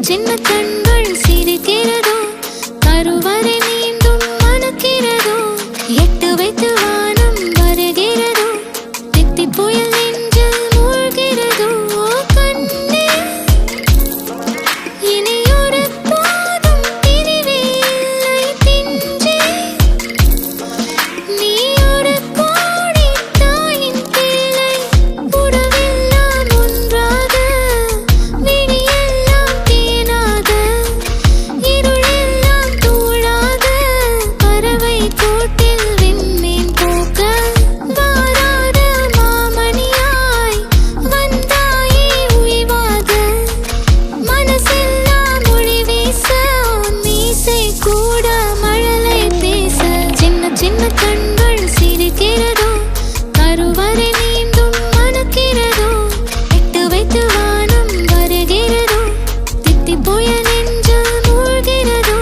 சின்ன கண்கள் சிரிக்கிறதோ கருவறை மீண்டும் மணக்கிறதோ எட்டு வைத்து வானம் வருகிறதோ தித்தி புயல் நெஞ்சில் மூழ்கிறதோ கண்ணே இனியொரு போதும் பிரிவே இல்லை பிஞ்சே நீ ஒரு கோடி தாயின் பிள்ளை உறவெல்லாம் ஒன்றாக விழியெல்லாம் தேனாக இருளெல்லாம் தூளாக பறவை கூட்டில் விண்மீன் போக்க வாராத மாமணியாய் வந்தாயே உய்வாக மனசெல்லாம் மொழி வீச மீசை கூட மழலை பேச சின்ன சின்ன கண்கள் சிரிக்கிறதோ கருவறை மீண்டும் மணக்கிறதோ எட்டு வைத்து வானம் வருகிறதோ தித்தி புயல் நெஞ்சில் மூழ்கிறதோ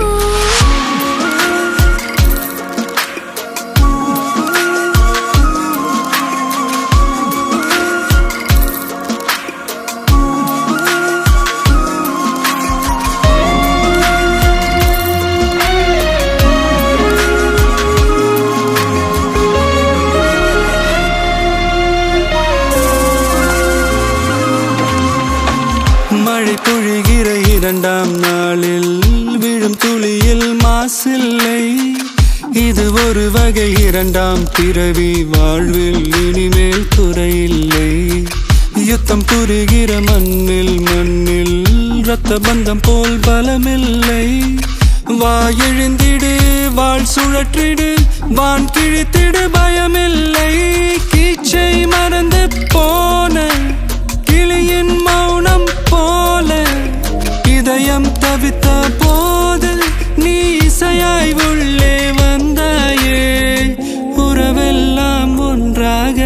மழை பொழிகிற இரண்டாம் நாளில் விழும் துளியில் மாசில்லை இது ஒரு வகை இரண்டாம் பிறவி வாழ்வில் இனிமேல் குறையில்லை யுத்தம் புரிகிற மண்ணில் இரத்த பந்தம் போல் பலமில்லை வா எழுந்திடு வாழ் சுழற்றிடு வான் கிழித்திடு பயமில்லை கீச்சை மறந்து போன கிளியின் மௌனம் போல இதயம் தவித்த போது நீ இசையாய் உள்ளே வந்தாயே உறவெல்லாம் ஒன்றாக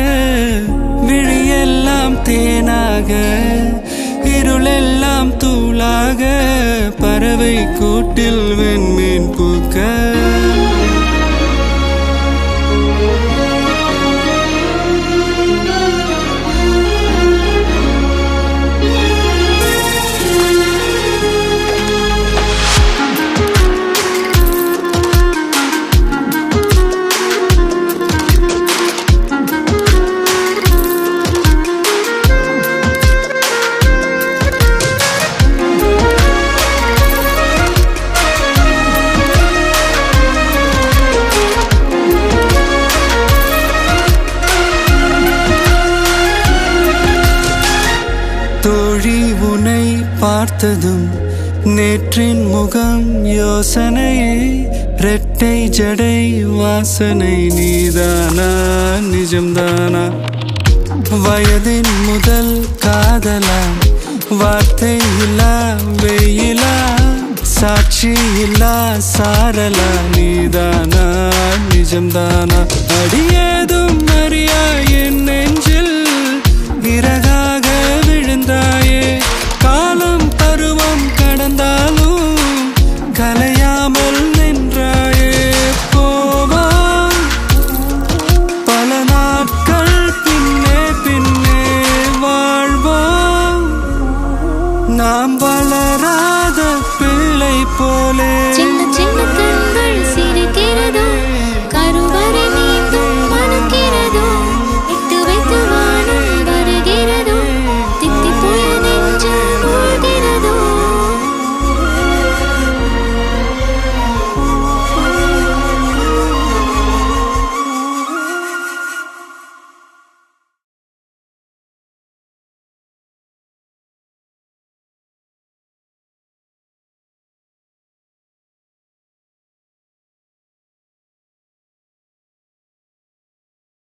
விழியெல்லாம் தேனாக இருளெல்லாம் தூளாக பறவை கூட்டில் வெண்மீன் பூக்க தோழி உன்னை பார்த்ததும் நேற்றின் முகம் யோசனையே ரெட்டை ஜடை வாசனை நீதானா நிஜம்தானா வயதின் முதல் காதலா வார்த்தை இல்லா வெயிலா சாட்சி இல்லா சாரலா நீதானா நிஜம்தானா அடியேதும் அறியா என் நெஞ்சில் இறகாக விழுந்தாயே காலம் பருவம் கடந்தாலும் கலையாமல் நின்றாயே போவா பல நாட்கள் பின்னே பின்னே வாழ்வோம் நாம் வளராத பிள்ளை போலே சின்ன சின்ன கண்கள் சிரிக்கிறதோ